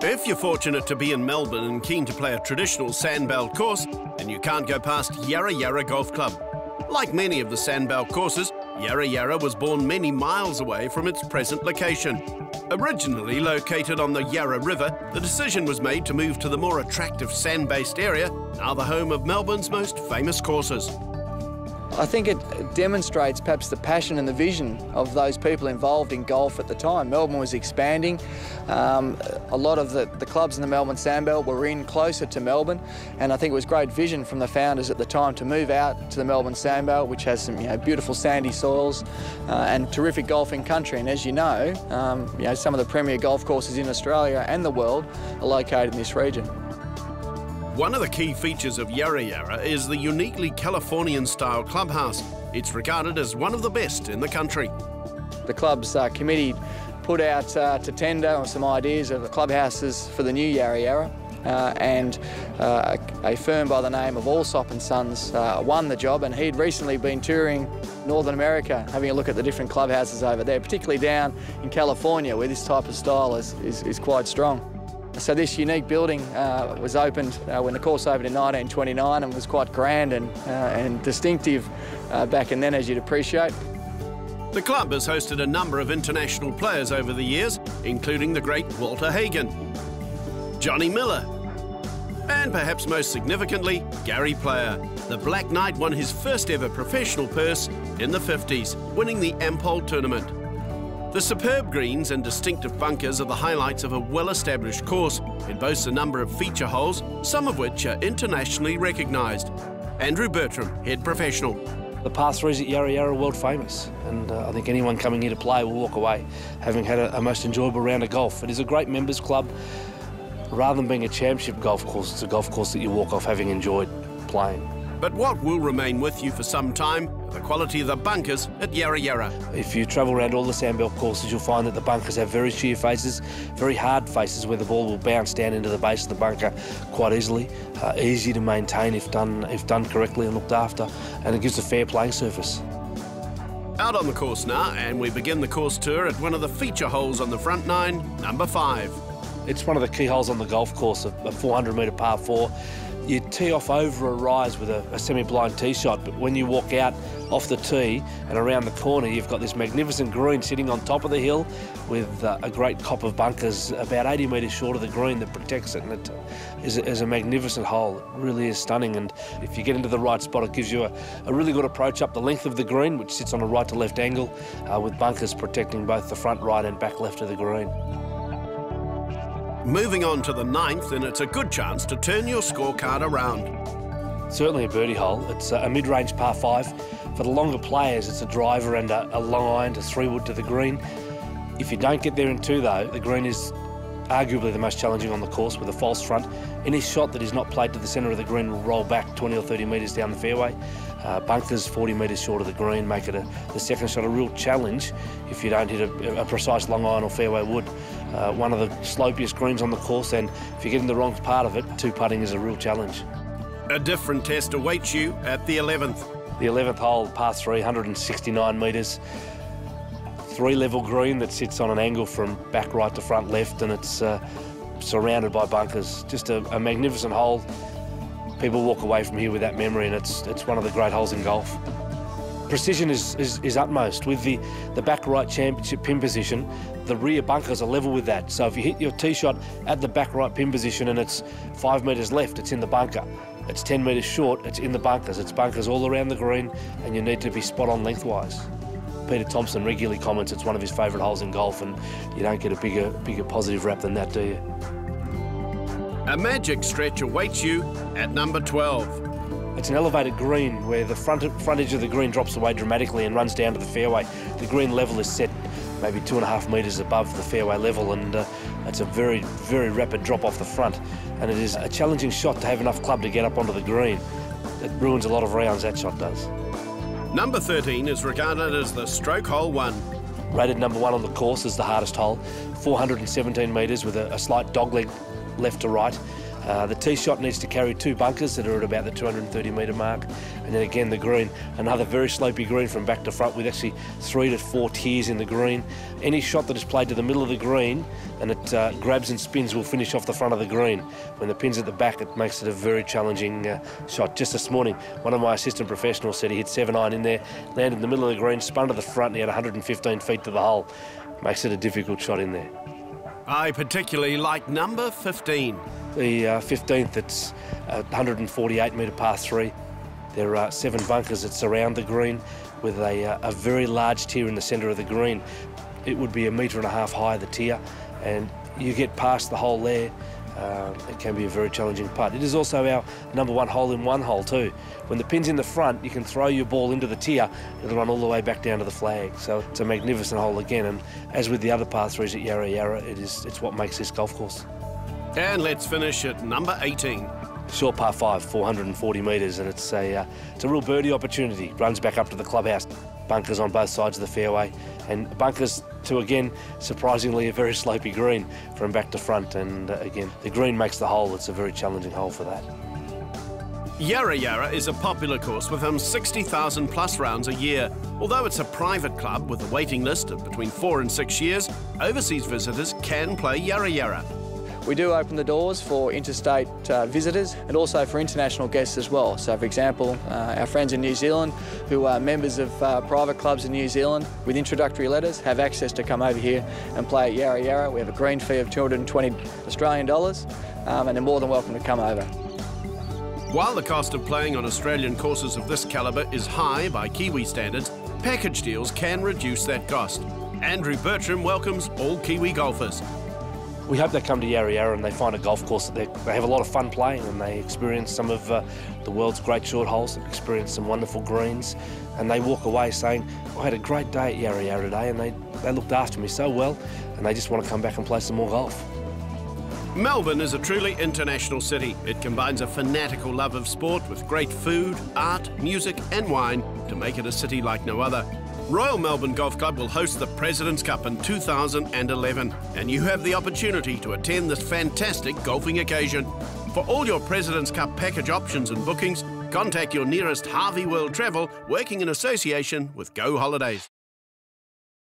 If you're fortunate to be in Melbourne and keen to play a traditional sandbelt course, then you can't go past Yarra Yarra Golf Club. Like many of the sandbelt courses, Yarra Yarra was born many miles away from its present location. Originally located on the Yarra River, the decision was made to move to the more attractive sand-based area, now the home of Melbourne's most famous courses. I think it demonstrates perhaps the passion and the vision of those people involved in golf at the time. Melbourne was expanding. A lot of the clubs in the Melbourne Sandbelt were in closer to Melbourne, and I think it was great vision from the founders at the time to move out to the Melbourne Sandbelt, which has some beautiful sandy soils and terrific golfing country. And as you know, some of the premier golf courses in Australia and the world are located in this region. One of the key features of Yarra Yarra is the uniquely Californian-style clubhouse. It's regarded as one of the best in the country. The club's committee put out to tender some ideas of the clubhouses for the new Yarra Yarra, and a firm by the name of Allsop & Sons won the job, and he'd recently been touring Northern America, having a look at the different clubhouses over there, particularly down in California, where this type of style is quite strong. So this unique building was opened when the course opened in 1929 and was quite grand and distinctive back then, as you'd appreciate. The club has hosted a number of international players over the years, including the great Walter Hagen, Johnny Miller, and perhaps most significantly, Gary Player. The Black Knight won his first ever professional purse in the 50s, winning the Ampol tournament. The superb greens and distinctive bunkers are the highlights of a well-established course. It boasts a number of feature holes, some of which are internationally recognised. Andrew Bertram, head professional. The par threes at Yarra Yarra are world famous, and I think anyone coming here to play will walk away having had a most enjoyable round of golf. It is a great members club. Rather than being a championship golf course, it's a golf course that you walk off having enjoyed playing. But what will remain with you for some time are the quality of the bunkers at Yarra Yarra. If you travel around all the sandbelt courses, you'll find that the bunkers have very sheer faces, very hard faces, where the ball will bounce down into the base of the bunker quite easily. Easy to maintain if done correctly and looked after, and it gives a fair playing surface. Out on the course now, and we begin the course tour at one of the feature holes on the front nine, number 5. It's one of the key holes on the golf course, a 400-metre par 4. You tee off over a rise with a semi-blind tee shot, but when you walk out off the tee and around the corner, you've got this magnificent green sitting on top of the hill with a great cop of bunkers about 80 metres short of the green that protects it, and it is a magnificent hole. It really is stunning, and if you get into the right spot, it gives you a really good approach up the length of the green, which sits on a right to left angle, with bunkers protecting both the front right and back left of the green. Moving on to the 9th, and it's a good chance to turn your scorecard around. Certainly a birdie hole. It's a mid-range par 5. For the longer players, it's a driver and a long iron to 3-wood to the green. If you don't get there in 2, though, the green is arguably the most challenging on the course with a false front. Any shot that is not played to the centre of the green will roll back 20 or 30 metres down the fairway. Bunkers 40 metres short of the green make it the second shot a real challenge if you don't hit a precise long iron or fairway wood. One of the slopiest greens on the course, and if you get in the wrong part of it, 2-putting is a real challenge. A different test awaits you at the 11th. The 11th hole, par 3, 169 metres. 3-level green that sits on an angle from back right to front left, and it's surrounded by bunkers. Just a magnificent hole. People walk away from here with that memory, and it's one of the great holes in golf. Precision is utmost. With the back right championship pin position, the rear bunkers are level with that. So if you hit your tee shot at the back right pin position and it's 5 metres left, it's in the bunker. It's 10 metres short, it's in the bunkers. It's bunkers all around the green, and you need to be spot on lengthwise. Peter Thompson regularly comments it's one of his favourite holes in golf, and you don't get a bigger positive rap than that, do you? A magic stretch awaits you at number 12. It's an elevated green where the front edge of the green drops away dramatically and runs down to the fairway. The green level is set maybe 2.5 metres above the fairway level, and it's a very, very rapid drop off the front. And it is a challenging shot to have enough club to get up onto the green. It ruins a lot of rounds, that shot does. Number 13 is regarded as the stroke hole 1. Rated number 1 on the course is the hardest hole, 417 metres with a slight dogleg left to right. The tee shot needs to carry 2 bunkers that are at about the 230 metre mark, and then again the green, another very slopey green from back to front with actually 3 to 4 tiers in the green. Any shot that is played to the middle of the green and it grabs and spins will finish off the front of the green. When the pin's at the back, it makes it a very challenging shot. Just this morning, one of my assistant professionals said he hit 7-iron in there, landed in the middle of the green, spun to the front, and he had 115 feet to the hole. Makes it a difficult shot in there. I particularly like number 15. The 15th, it's a 148 metre par 3. There are 7 bunkers that surround the green with a very large tier in the centre of the green. It would be 1.5 metres high, the tier, and you get past the hole there, it can be a very challenging putt. It is also our number 1 hole-in-one hole too. When the pin's in the front, you can throw your ball into the tier, it'll run all the way back down to the flag. So it's a magnificent hole again, and as with the other par 3s at Yarra Yarra, it's what makes this golf course. And let's finish at number 18. Short par 5, 440 metres, and it's a real birdie opportunity. Runs back up to the clubhouse. Bunkers on both sides of the fairway, and bunkers to, again, surprisingly, a very slopey green from back to front. And again, the green makes the hole. It's a very challenging hole for that. Yarra Yarra is a popular course with 60,000 plus rounds a year. Although it's a private club with a waiting list of between 4 and 6 years, overseas visitors can play Yarra Yarra. We do open the doors for interstate visitors and also for international guests as well. So, for example, our friends in New Zealand who are members of private clubs in New Zealand with introductory letters have access to come over here and play at Yarra Yarra. We have a green fee of 220 Australian dollars, and they're more than welcome to come over. While the cost of playing on Australian courses of this calibre is high by Kiwi standards, package deals can reduce that cost. Andrew Bertram welcomes all Kiwi golfers. We hope they come to Yarra Yarra and they find a golf course that they have a lot of fun playing, and they experience some of the world's great short holes, experience some wonderful greens, and they walk away saying, I had a great day at Yarra Yarra today, and they looked after me so well, and they just want to come back and play some more golf. Melbourne is a truly international city. It combines a fanatical love of sport with great food, art, music and wine to make it a city like no other. Royal Melbourne Golf Club will host the President's Cup in 2011, and you have the opportunity to attend this fantastic golfing occasion. For all your President's Cup package options and bookings, contact your nearest Harvey World Travel, working in association with Go Holidays.